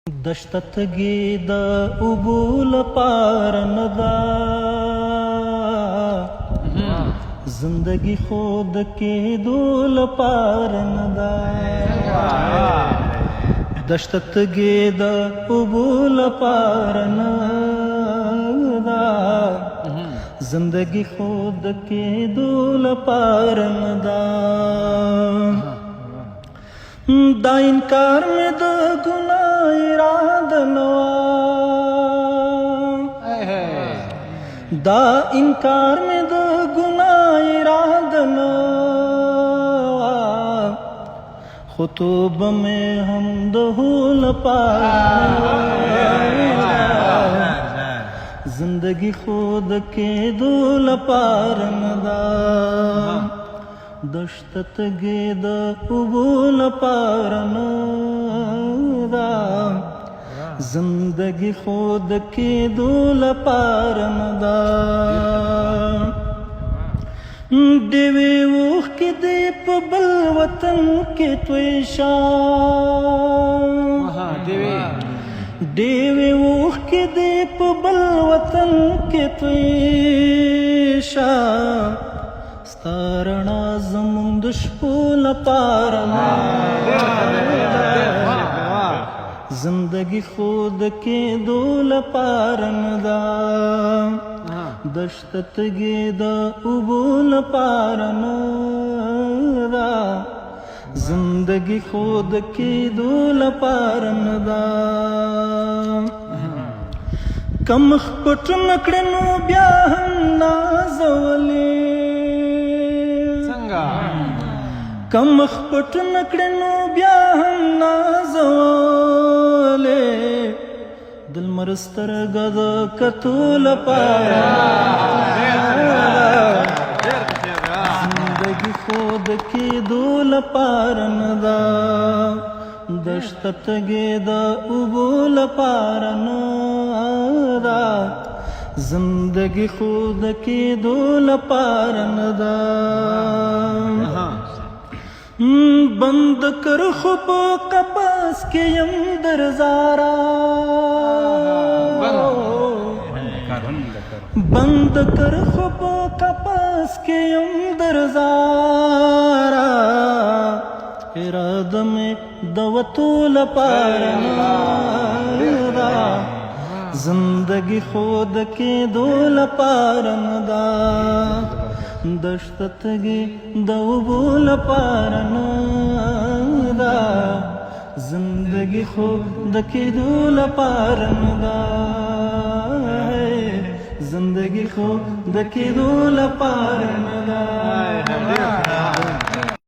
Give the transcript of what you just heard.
دشتتګي د اوبو لپاره نه ده زندگی خود کېدو لپاره نه ده دشتتګي د اوبو لپاره نه ده زندگی خود کېدو لپاره نه ده دا انکار مې د ګناه اراده نه دا انکار مې د ګناه اراده نه خو توبه مې هم د هو لپاره زندگی خود کېدو لپاره نه ده دشتتګي د اوبو لپاره نه ده زندگی خود کېدو لپاره نه ده ډېوې اوښکې دې په بل وطن کې توی شه ډېوې اوښکې دې په بل وطن کې توی شه ستا رڼا زموږ د شپو لپاره نه زندگی خود کېدو لپاره نه ده دشتتګي د اوبو لپاره نه ده زندگی خود کېدو لپاره نه ده کمخ پټ نکړې نو بیا هم نازولې کمخ پټ نکړې نو بیا هم نازولې دل مرسترګه د کتو لپاره زندگی خود کېدو لپاره نه ده دشتتګي د اوبو لپاره نه ده زندگی خود کېدو لپاره نه ده بند کر خو په قفس کې يم درزارا بند کر خو په قفس کې يم درزارا اراده مې د وتو لپاره نه ده زندگی خود کېدو لپاره نه ده دشتتګي د اوبو لپاره نه ده زندگی خود کېدو لپاره نه ده زندگی خود کېدو لپاره